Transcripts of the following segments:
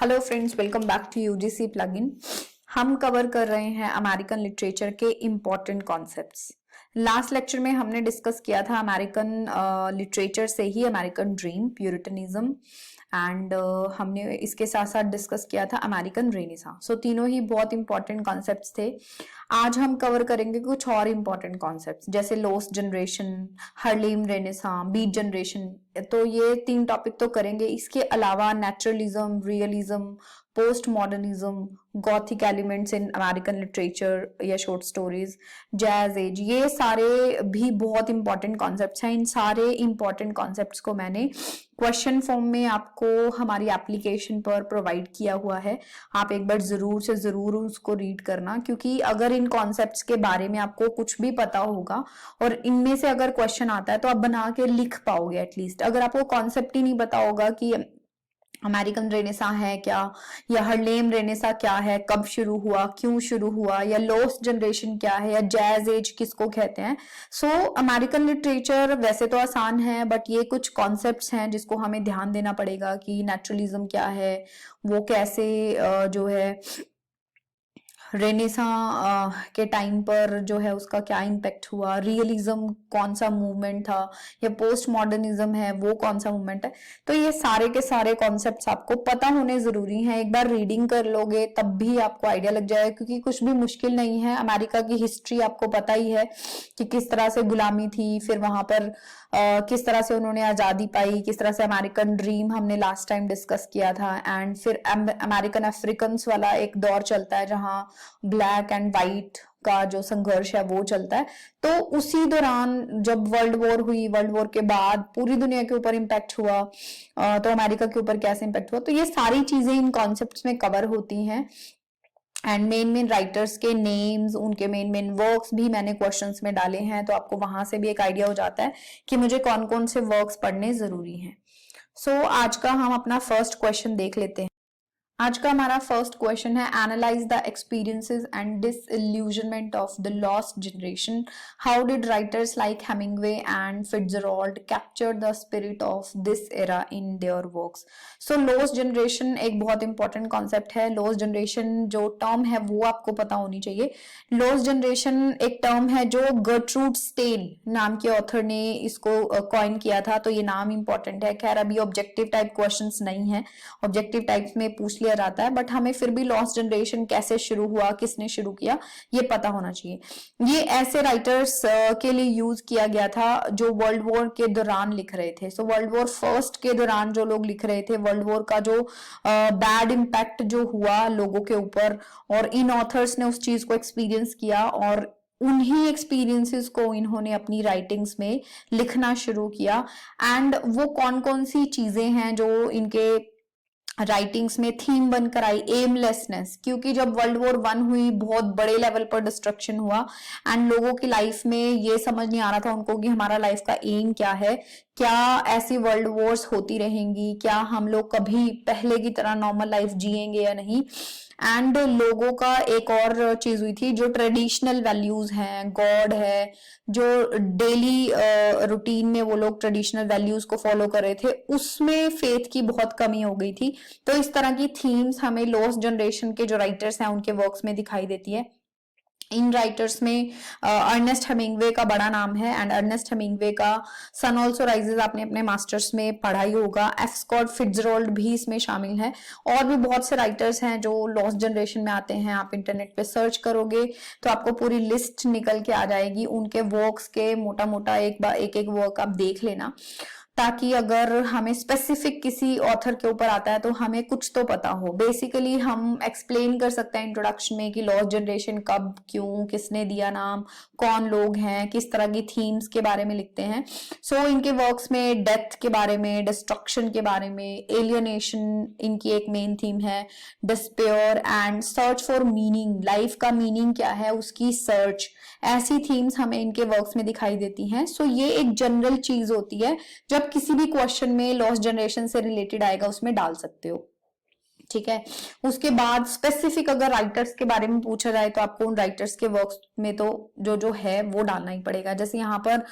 Hello friends, welcome back to UGC plugin. हम cover कर रहे हैं अमेरिकन लिटरेचर के इम्पॉर्टेंट कॉन्सेप्ट्स। लास्ट लेक्चर में हमने डिस्कस किया था अमेरिकन लिटरेचर से ही अमेरिकन ड्रीम, प्यूरिटनिज्म एंड हमने इसके साथ साथ डिस्कस किया था अमेरिकन रेनेसां। सो तीनों ही बहुत इंपॉर्टेंट कॉन्सेप्ट्स थे। आज हम कवर करेंगे कुछ और इम्पॉर्टेंट कॉन्सेप्ट्स जैसे lost generation, Harlem renaissance, beat generation. तो ये 3 टॉपिक तो करेंगे। इसके अलावा naturalism, realism, post modernism, gothic elements in American literature या शॉर्ट स्टोरीज, जैज एज, ये सारे भी बहुत इंपॉर्टेंट कॉन्सेप्ट्स हैं। इन सारे इंपॉर्टेंट कॉन्सेप्ट्स को मैंने क्वेश्चन फॉर्म में आपको हमारी एप्लीकेशन पर प्रोवाइड किया हुआ है। आप एक बार जरूर से जरूर उसको रीड करना, क्योंकि अगर इन कॉन्सेप्ट्स के बारे में आपको कुछ भी पता होगा और इनमें से अगर क्वेश्चन आता है तो आप बना के लिख पाओगे एटलीस्ट। अगर आपको कॉन्सेप्ट ही नहीं पता होगा कि अमेरिकन रेनेसां है क्या, या हार्लेम रेनेसां क्या है, कब शुरू हुआ, क्यों शुरू हुआ, या लोस्ट जनरेशन क्या है, या जैज एज किसको कहते हैं। सो अमेरिकन लिटरेचर वैसे तो आसान है, बट ये कुछ कॉन्सेप्ट्स हैं जिसको हमें ध्यान देना पड़ेगा कि नेचुरलिज्म क्या है, वो कैसे जो है रेनेसां के टाइम पर जो है उसका क्या इम्पैक्ट हुआ, रियलिज्म कौन सा मूवमेंट था, या पोस्ट मॉडर्निज्म है वो कौन सा मूवमेंट है। तो ये सारे के सारे कॉन्सेप्ट्स आपको पता होने जरूरी हैं। एक बार रीडिंग कर लोगे तब भी आपको आइडिया लग जाएगा, क्योंकि कुछ भी मुश्किल नहीं है। अमेरिका की हिस्ट्री आपको पता ही है कि किस तरह से गुलामी थी, फिर वहां पर किस तरह से उन्होंने आजादी पाई, किस तरह से अमेरिकन ड्रीम हमने लास्ट टाइम डिस्कस किया था, एंड फिर अमेरिकन अफ्रीकन वाला एक दौर चलता है जहां ब्लैक एंड वाइट का जो संघर्ष है वो चलता है। तो उसी दौरान जब वर्ल्ड वॉर हुई, वर्ल्ड वॉर के बाद पूरी दुनिया के ऊपर इम्पैक्ट हुआ, तो अमेरिका के ऊपर कैसे इम्पैक्ट हुआ, तो ये सारी चीजें इन कॉन्सेप्ट्स में कवर होती हैं। एंड मेन राइटर्स के नेम्स, उनके मेन वर्क्स भी मैंने क्वेश्चंस में डाले हैं, तो आपको वहां से भी एक आइडिया हो जाता है कि मुझे कौन कौन से वर्क्स पढ़ने जरूरी हैं। सो आज का हम अपना फर्स्ट क्वेश्चन देख लेते हैं। आज का हमारा फर्स्ट क्वेश्चन है, analyse the experiences and disillusionment of the lost generation. How did writers like Hemingway and Fitzgerald capture the spirit of this era in their works. So lost generation एक बहुत important concept है। Lost generation जो term है वो आपको पता होनी चाहिए। लॉस्ट जनरेशन एक टर्म है जो गर्ट्रूड स्टेन नाम के ऑथर ने इसको कॉइन किया था, तो ये नाम इंपॉर्टेंट है। खैर अभी ऑब्जेक्टिव टाइप क्वेश्चंस नहीं है, ऑब्जेक्टिव टाइप में पूछ लिया जाता है, बट हमें फिर भी लॉस्ट जनरेशन कैसे शुरू हुआ, किसने शुरू किया, ये पता होना चाहिए। ये ऐसे राइटर्स के लिए यूज किया गया था जो वर्ल्ड वॉर के दौरान लिख रहे थे। सो वर्ल्ड वॉर फर्स्ट के दौरान जो लोग लिख रहे थे, वर्ल्ड वॉर का जो बैड इम्पैक्ट जो हुआ लोगों के ऊपर, और इन ऑथर्स ने उस चीज को एक्सपीरियंस किया और उन्हीं एक्सपीरियंसेस को इन्होंने अपनी राइटिंग्स में लिखना शुरू किया। एंड वो कौन कौन सी चीजें हैं जो इनके राइटिंग्स में थीम बनकर आई, एमलेसनेस, क्योंकि जब वर्ल्ड वॉर 1 हुई बहुत बड़े लेवल पर डिस्ट्रक्शन हुआ एंड लोगों की लाइफ में ये समझ नहीं आ रहा था उनको कि हमारा लाइफ का एम क्या है, क्या ऐसी वर्ल्ड वॉर्स होती रहेंगी, क्या हम लोग कभी पहले की तरह नॉर्मल लाइफ जिएंगे या नहीं। एंड लोगों का एक और चीज हुई थी, जो ट्रेडिशनल वैल्यूज हैं, गॉड है, जो डेली रूटीन में वो लोग ट्रेडिशनल वैल्यूज को फॉलो कर रहे थे, उसमें फेथ की बहुत कमी हो गई थी। तो इस तरह की थीम्स हमें लॉस्ट जनरेशन के जो राइटर्स हैं उनके वर्क्स में दिखाई देती है। इन राइटर्स में अर्नेस्ट हेमिंगवे का बड़ा नाम है, एंड अर्नेस्ट हेमिंगवे का सन ऑल्सो राइजेस आपने अपने मास्टर्स में पढ़ा ही होगा। एफ स्कॉट फिट्जरॉल्ड भी इसमें शामिल है, और भी बहुत से राइटर्स हैं जो लॉस्ट जनरेशन में आते हैं। आप इंटरनेट पे सर्च करोगे तो आपको पूरी लिस्ट निकल के आ जाएगी उनके वर्क्स के। मोटा मोटा एक एक वर्क आप देख लेना, ताकि अगर हमें स्पेसिफिक किसी ऑथर के ऊपर आता है तो हमें कुछ तो पता हो। बेसिकली हम एक्सप्लेन कर सकते हैं इंट्रोडक्शन में कि लॉस्ट जनरेशन कब, क्यों, किसने दिया नाम, कौन लोग हैं, किस तरह की थीम्स के बारे में लिखते हैं। सो इनके वर्क्स में डेथ के बारे में, डिस्ट्रक्शन के बारे में, एलियनेशन इनकी एक मेन थीम है, despair and search for meaning, life का मीनिंग क्या है उसकी सर्च, ऐसी थीम्स हमें इनके वर्क्स में दिखाई देती हैं। सो ये एक जनरल चीज होती है, जब किसी भी क्वेश्चन में लॉस्ट जनरेशन से रिलेटेड आएगा उसमें डाल सकते हो। ठीक है। उसके बाद स्पेसिफिक अगर राइटर्स के बारे में पूछा जाए तो आपको उन राइटर्स के वर्क्स में तो जो जो है वो डालना ही पड़ेगा। जैसे यहाँ पर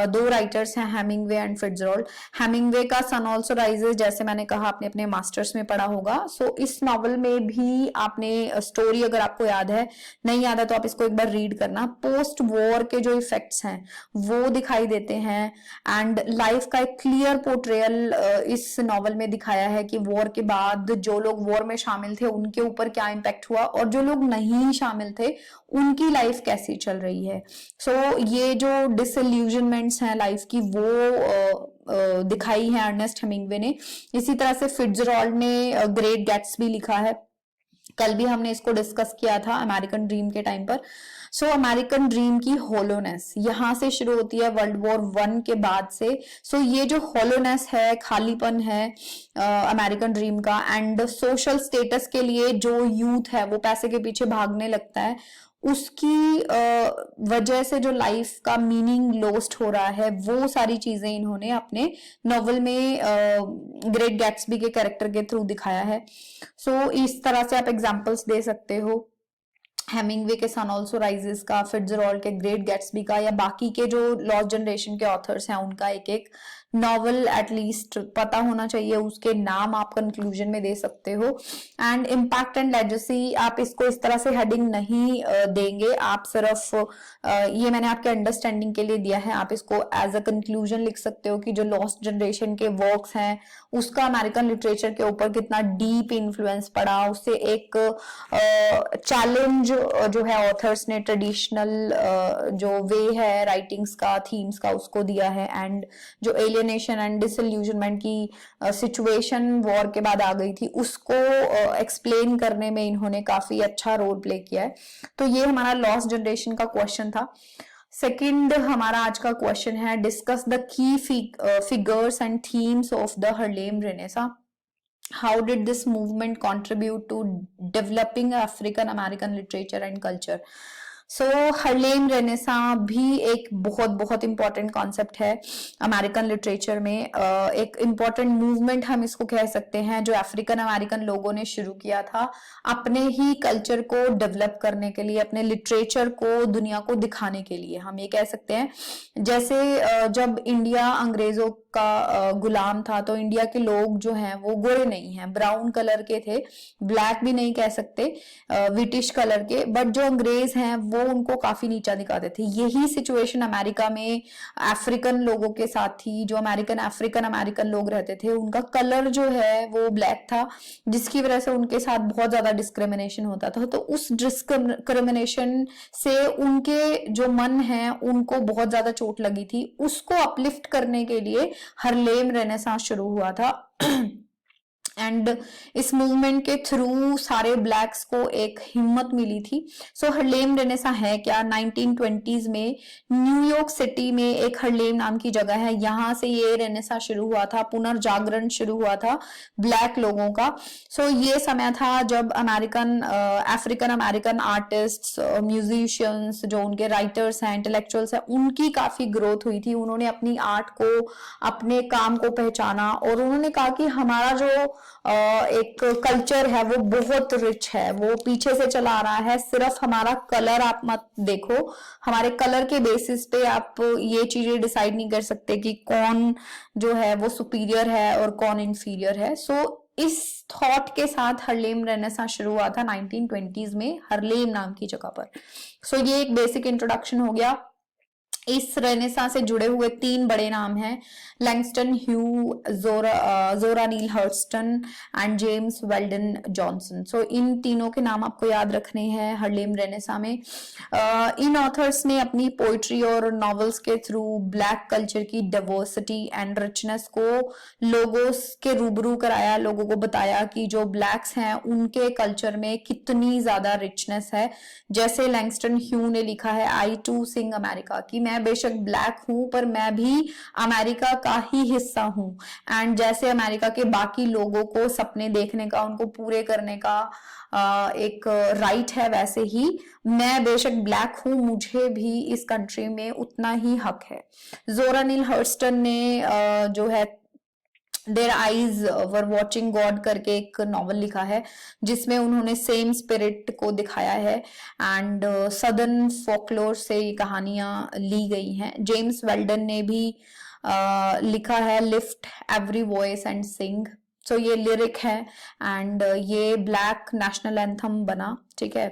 दो राइटर्स हैं, हेमिंगवे एंड फिट्जरोल्ड। हेमिंगवे का सन ऑल्सो राइजेस जैसे मैंने कहा आपने अपने मास्टर्स में पढ़ा होगा। सो इस नॉवल में भी आपने स्टोरी अगर आपको याद है, नहीं याद है तो आप इसको एक बार रीड करना। पोस्ट वॉर के जो इफेक्ट्स हैं वो दिखाई देते हैं एंड लाइफ का एक क्लियर पोर्ट्रेयल इस नॉवल में दिखाया है कि वॉर के बाद जो लोग वॉर में शामिल थे उनके ऊपर क्या इम्पैक्ट हुआ और जो लोग नहीं शामिल थे उनकी लाइफ कैसी चल रही है। सो ये जो डिसइल्यूजनमेंट्स हैं लाइफ की वो दिखाई है अर्नेस्ट हेमिंगवे ने। इसी तरह से फिट्जरोल्ड ने ग्रेट गैट्सबी लिखा है। कल भी हमने इसको डिस्कस किया था अमेरिकन ड्रीम के टाइम पर। सो अमेरिकन ड्रीम की होलोनेस यहां से शुरू होती है वर्ल्ड वॉर 1 के बाद से। सो ये जो होलोनेस है, खालीपन है अमेरिकन ड्रीम का, एंड सोशल स्टेटस के लिए जो यूथ है वो पैसे के पीछे भागने लगता है, उसकी वजह से जो लाइफ का मीनिंग लॉस्ट हो रहा है, वो सारी चीजें इन्होंने अपने नॉवल में ग्रेट गैट्सबी के कैरेक्टर के थ्रू दिखाया है। सो इस तरह से आप एग्जांपल्स दे सकते हो हेमिंगवे के सन ऑल्सो राइजेस का, फिट्जरोल्ड के ग्रेट गैट्सबी का, या बाकी के जो लॉस्ट जनरेशन के ऑथर्स हैं उनका एक एक नॉवल एटलीस्ट पता होना चाहिए, उसके नाम आप कंक्लूजन में दे सकते हो। एंड इम्पैक्ट एंड लेजेसी आप इसको इस तरह से हेडिंग नहीं देंगे, आप सिर्फ ये मैंने आपके अंडरस्टैंडिंग के लिए दिया है, आप इसको एज अ कंक्लूजन लिख सकते हो कि जो लॉस्ट जनरेशन के वर्क्स हैं उसका अमेरिकन लिटरेचर के ऊपर कितना डीप इन्फ्लुएंस पड़ा, उससे एक चैलेंज जो है ऑथर्स ने ट्रेडिशनल जो वे है राइटिंग्स का, थीम्स का, उसको दिया है। एंड जो एलियनेशन एंड डिसइल्यूजनमेंट की सिचुएशन वॉर के बाद आ गई थी उसको एक्सप्लेन करने में इन्होंने काफी अच्छा रोल प्ले किया है। तो ये हमारा लॉस्ट जनरेशन का क्वेश्चन था। सेकंड हमारा आज का क्वेश्चन है discuss the key figures and themes of the Harlem Renaissance. How did this movement contribute to developing African American literature and culture? So Harlem Renaissance भी एक बहुत बहुत इंपॉर्टेंट कॉन्सेप्ट है अमेरिकन लिटरेचर में। एक इंपॉर्टेंट मूवमेंट हम इसको कह सकते हैं जो अफ्रीकन अमेरिकन लोगों ने शुरू किया था अपने ही कल्चर को डेवलप करने के लिए, अपने लिटरेचर को दुनिया को दिखाने के लिए, हम ये कह सकते हैं। जैसे जब इंडिया अंग्रेजों का गुलाम था तो इंडिया के लोग जो हैं वो गोरे नहीं हैं, ब्राउन कलर के थे, ब्लैक भी नहीं कह सकते, विटिश कलर के, बट जो अंग्रेज हैं वो उनको काफी नीचा दिखाते थे। यही सिचुएशन अमेरिका में अफ्रीकन लोगों के साथ थी। जो अफ्रीकन अमेरिकन लोग रहते थे उनका कलर जो है वो ब्लैक था, जिसकी वजह से उनके साथ बहुत ज्यादा डिस्क्रिमिनेशन होता था। तो उस डिस्क्रिमिनेशन से उनके जो मन है उनको बहुत ज्यादा चोट लगी थी। उसको अपलिफ्ट करने के लिए हार्लेम रेनेसांस शुरू हुआ था एंड इस मूवमेंट के थ्रू सारे ब्लैक्स को एक हिम्मत मिली थी। सो हार्लेम रेनेसा है क्या? 1920s में न्यूयॉर्क सिटी में एक हार्लेम नाम की जगह है, यहां से ये रेनेसा शुरू हुआ था, पुनर्जागरण शुरू हुआ था ब्लैक लोगों का। सो ये समय था जब अफ्रीकन अमेरिकन आर्टिस्ट, म्यूजिशियंस, जो उनके राइटर्स हैं, इंटेलेक्चुअल्स हैं, उनकी काफी ग्रोथ हुई थी। उन्होंने अपनी आर्ट को, अपने काम को पहचाना और उन्होंने कहा कि हमारा जो एक कल्चर है वो बहुत रिच है, वो पीछे से चला आ रहा है, सिर्फ हमारा कलर आप मत देखो, हमारे कलर के बेसिस पे आप ये चीजें डिसाइड नहीं कर सकते कि कौन जो है वो सुपीरियर है और कौन इंफीरियर है। सो इस थॉट के साथ हार्लेम रेनेसां शुरू हुआ था 1920s में हार्लेम नाम की जगह पर। सो ये एक बेसिक इंट्रोडक्शन हो गया। इस रेनेसां से जुड़े हुए 3 बड़े नाम हैं, Langston Hughes, Zora Neale Hurston and James Weldon Johnson. So इन तीनों के नाम आपको याद रखने हैं हार्लेम रेनेसां में। इन ऑथर्स ने अपनी पोइट्री और नॉवेल्स के थ्रू ब्लैक कल्चर की डाइवर्सिटी एंड रिचनेस को लोगों के रूबरू कराया, लोगों को बताया कि जो ब्लैक्स हैं उनके कल्चर में कितनी ज्यादा रिचनेस है। जैसे लैंगस्टन ह्यू ने लिखा है आई टू सिंग अमेरिका, कि मैं बेशक ब्लैक हूं पर मैं भी अमेरिका का ही हिस्सा हूं। एंड जैसे अमेरिका के बाकी लोगों को सपने देखने का, उनको पूरे करने का एक राइट है, वैसे ही मैं बेशक ब्लैक हूं, मुझे भी इस कंट्री में उतना ही हक है। जोरा नील हर्स्टन ने जो है their eyes were watching God करके एक नॉवल लिखा है जिसमें उन्होंने सेम स्पिरिट को दिखाया है, एंड सदर्न फोकलोर से ये कहानियां ली गई हैं। जेम्स वेल्डन ने भी लिखा है lift every voice and sing, so ये लिरिक है, एंड ये ब्लैक नेशनल एंथम बना, ठीक है।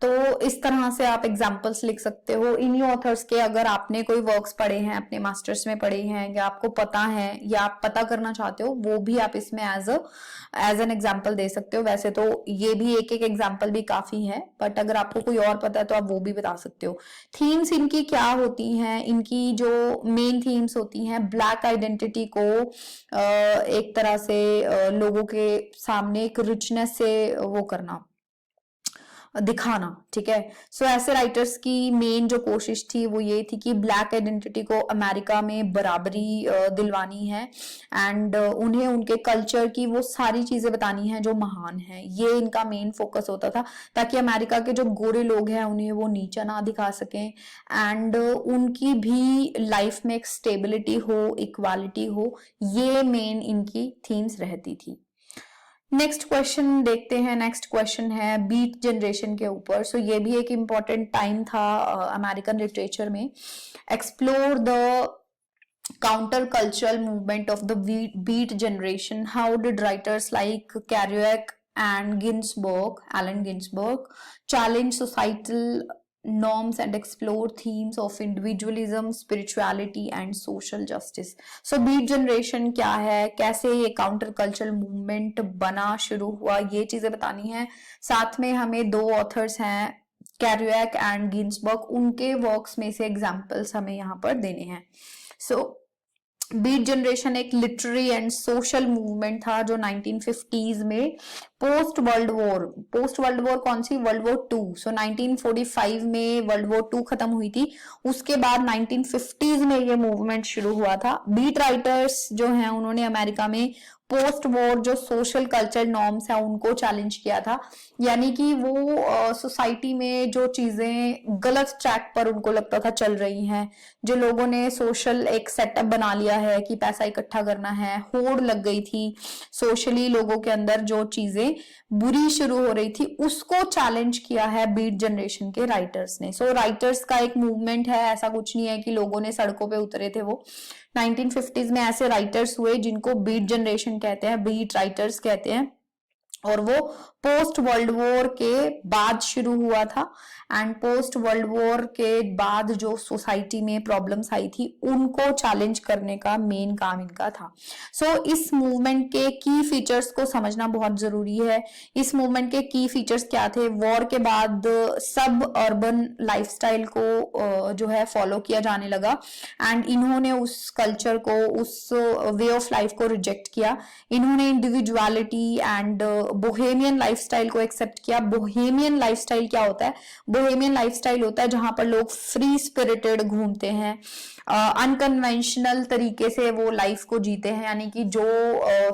तो इस तरह से आप एग्जाम्पल्स लिख सकते हो इन्हीं ऑथर्स के। अगर आपने कोई वर्क्स पढ़े हैं, अपने मास्टर्स में पढ़े हैं, या आपको पता है या आप पता करना चाहते हो, वो भी आप इसमें एज एन एग्जाम्पल दे सकते हो। वैसे तो ये भी एक एक एग्जाम्पल भी काफी है, बट अगर आपको कोई और पता है तो आप वो भी बता सकते हो। थीम्स इनकी क्या होती हैं, इनकी जो मेन थीम्स होती हैं, ब्लैक आइडेंटिटी को एक तरह से लोगों के सामने एक रिचनेस से वो करना, दिखाना, ठीक है। सो ऐसे राइटर्स की मेन जो कोशिश थी वो ये थी कि ब्लैक आइडेंटिटी को अमेरिका में बराबरी दिलवानी है, एंड उन्हें उनके कल्चर की वो सारी चीजें बतानी है जो महान है। ये इनका मेन फोकस होता था, ताकि अमेरिका के जो गोरे लोग हैं उन्हें वो नीचा ना दिखा सकें, एंड उनकी भी लाइफ में एक स्टेबिलिटी हो, इक्वालिटी हो। ये मेन इनकी थीम्स रहती थी। नेक्स्ट क्वेश्चन देखते हैं। नेक्स्ट क्वेश्चन है बीट जनरेशन के ऊपर। सो ये भी एक इम्पॉर्टेंट टाइम था अमेरिकन लिटरेचर में। Explore the counter cultural movement of the beat generation. How did writers like Kerouac and Allen Ginsberg challenge societal norms and explore themes of individualism, spirituality and social justice? So beat generation क्या है, कैसे ये counter cultural movement बना, शुरू हुआ, ये चीजें बतानी है। साथ में हमें दो ऑथर्स हैं, कैरुएक एंड गिन्सबर्ग, उनके वर्क्स में से एग्जाम्पल्स हमें यहाँ पर देने हैं। सो बीट जनरेशन एक लिटरेरी एंड सोशल मूवमेंट था जो 1950s में पोस्ट वर्ल्ड वॉर कौन सी, वर्ल्ड वॉर टू। सो 1945 में वर्ल्ड वॉर टू खत्म हुई थी, उसके बाद 1950s में ये मूवमेंट शुरू हुआ था। बीट राइटर्स जो हैं उन्होंने अमेरिका में पोस्ट वॉर जो सोशल कल्चर नॉर्म्स है उनको चैलेंज किया था, यानी कि वो सोसाइटी में जो चीजें गलत ट्रैक पर उनको लगता था चल रही हैं, जो लोगों ने सोशल एक सेटअप बना लिया है कि पैसा इकट्ठा करना है, होड़ लग गई थी सोशली, लोगों के अंदर जो चीजें बुरी शुरू हो रही थी उसको चैलेंज किया है बीट जनरेशन के राइटर्स ने। सो राइटर्स का एक मूवमेंट है, ऐसा कुछ नहीं है कि लोगों ने सड़कों पे उतरे थे। वो 1950s में ऐसे राइटर्स हुए जिनको बीट जनरेशन कहते हैं, बीट राइटर्स कहते हैं, और वो पोस्ट वर्ल्ड वॉर के बाद शुरू हुआ था। एंड पोस्ट वर्ल्ड वॉर के बाद जो सोसाइटी में प्रॉब्लम्स आई थी उनको चैलेंज करने का मेन काम इनका था। सो इस मूवमेंट के की फीचर्स को समझना बहुत जरूरी है। इस मूवमेंट के की फीचर्स क्या थे? वॉर के बाद सब अर्बन लाइफस्टाइल को जो है फॉलो किया जाने लगा, एंड इन्होंने उस कल्चर को, उस वे ऑफ लाइफ को रिजेक्ट किया। इन्होंने इंडिविजुअलिटी एंड बोहेमियन लाइफस्टाइल को एक्सेप्ट किया। बोहेमियन लाइफस्टाइल क्या होता है? बोहेमियन लाइफस्टाइल होता है जहां पर लोग फ्री स्पिरिटेड घूमते हैं, अनकन्वेंशनल तरीके से वो लाइफ को जीते हैं, यानी कि जो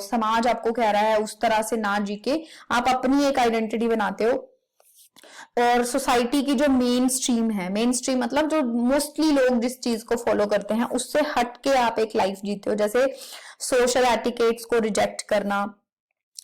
समाज आपको कह रहा है उस तरह से ना जी के आप अपनी एक आइडेंटिटी बनाते हो। और सोसाइटी की जो मेन स्ट्रीम है, मेन स्ट्रीम मतलब जो मोस्टली लोग जिस चीज को फॉलो करते हैं उससे हट के आप एक लाइफ जीते हो, जैसे सोशल एटिकेट्स को रिजेक्ट करना।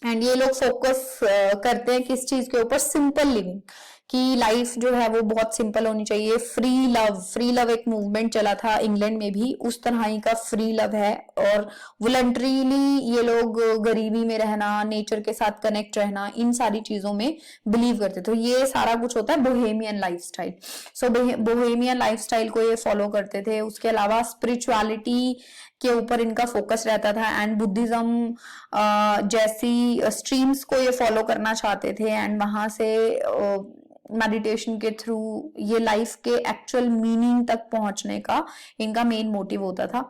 एंड ये लोग फोकस करते हैं किस चीज के ऊपर? सिंपल लिविंग, कि लाइफ जो है वो बहुत सिंपल होनी चाहिए। फ्री लव एक मूवमेंट चला था इंग्लैंड में भी, उस तरह ही का फ्री लव है। और वॉलंटरीली ये लोग गरीबी में रहना, नेचर के साथ कनेक्ट रहना, इन सारी चीजों में बिलीव करते थे। तो ये सारा कुछ होता है बोहेमियन लाइफस्टाइल। सो बोहेमियन लाइफस्टाइल को ये फॉलो करते थे। उसके अलावा स्पिरिचुअलिटी के ऊपर इनका फोकस रहता था, एंड बुद्धिज्म जैसी स्ट्रीम्स को ये फॉलो करना चाहते थे, एंड वहां से मेडिटेशन के थ्रू ये लाइफ के एक्चुअल मीनिंग तक पहुंचने का इनका मेन मोटिव होता था।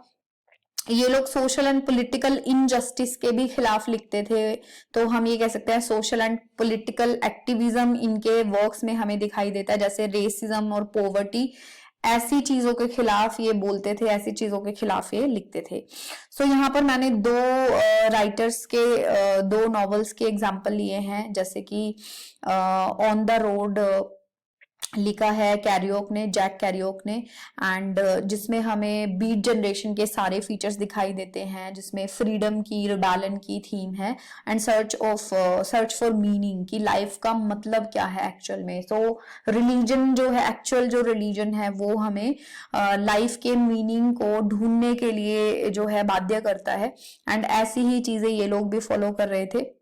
ये लोग सोशल एंड पॉलिटिकल इनजस्टिस के भी खिलाफ लिखते थे, तो हम ये कह सकते हैं सोशल एंड पॉलिटिकल एक्टिविज्म इनके वर्क्स में हमें दिखाई देता है, जैसे रेसिज्म और पॉवर्टी, ऐसी चीजों के खिलाफ ये बोलते थे, ऐसी चीजों के खिलाफ ये लिखते थे। सो यहाँ पर मैंने दो राइटर्स के दो नॉवेल्स के एग्जाम्पल लिए हैं, जैसे कि ऑन द रोड लिखा है कैरियोक ने, जैक कैरियोक ने। एंड जिसमें हमें बीट जनरेशन के सारे फीचर्स दिखाई देते हैं, जिसमें फ्रीडम की, रिबेलियन की थीम है, एंड सर्च फॉर मीनिंग की लाइफ का मतलब क्या है एक्चुअल में। तो रिलीजन जो है, एक्चुअल जो रिलीजन है वो हमें लाइफ के मीनिंग को ढूंढने के लिए जो है बाध्य करता है। एंड ऐसी ही चीजें ये लोग भी फॉलो कर रहे थे।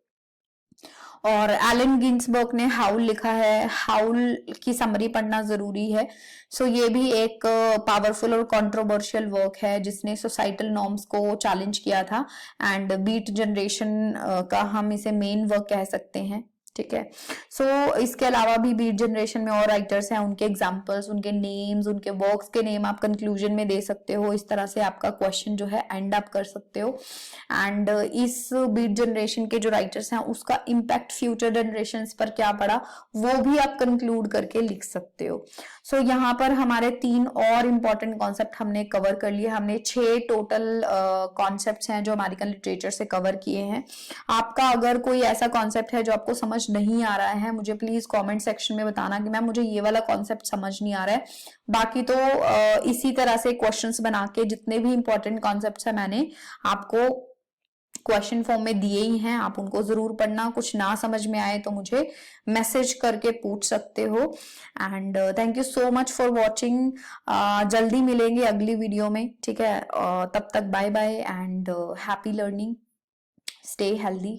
और एलन गिन्सबर्ग ने हाउल लिखा है, हाउल की समरी पढ़ना जरूरी है। सो ये भी एक पावरफुल और कंट्रोवर्शियल वर्क है जिसने सोसाइटल नॉर्म्स को चैलेंज किया था। एंड बीट जनरेशन का हम इसे मेन वर्क कह सकते हैं, ठीक है। सो इसके अलावा भी बीट जनरेशन में और राइटर्स हैं, उनके एग्जांपल्स, उनके नेम्स, उनके वर्क्स के नेम आप कंक्लूजन में दे सकते हो। इस तरह से आपका क्वेश्चन जो है एंड अप कर सकते हो। एंड इस बीट जनरेशन के जो राइटर्स हैं उसका इम्पैक्ट फ्यूचर जनरेशन पर क्या पड़ा वो भी आप कंक्लूड करके लिख सकते हो। सो यहाँ पर हमारे 3 और इम्पॉर्टेंट कॉन्सेप्ट हमने कवर कर लिए। हमने 6 टोटल कॉन्सेप्ट्स हैं जो अमेरिकन लिटरेचर से कवर किए हैं। आपका अगर कोई ऐसा कॉन्सेप्ट है जो आपको समझ नहीं आ रहा है, मुझे प्लीज कमेंट सेक्शन में बताना कि मैम मुझे ये वाला कॉन्सेप्ट समझ नहीं आ रहा है। बाकी तो इसी तरह से क्वेश्चंस बना के जितने भी इंपॉर्टेंट कॉन्सेप्ट्स है मैंने आपको क्वेश्चन फॉर्म में दिए ही हैं, आप उनको जरूर पढ़ना। कुछ ना समझ में आए तो मुझे मैसेज करके पूछ सकते हो। And thank you so much for watching. जल्दी मिलेंगे अगली वीडियो में, ठीक है। तब तक bye bye and happy learning, stay healthy.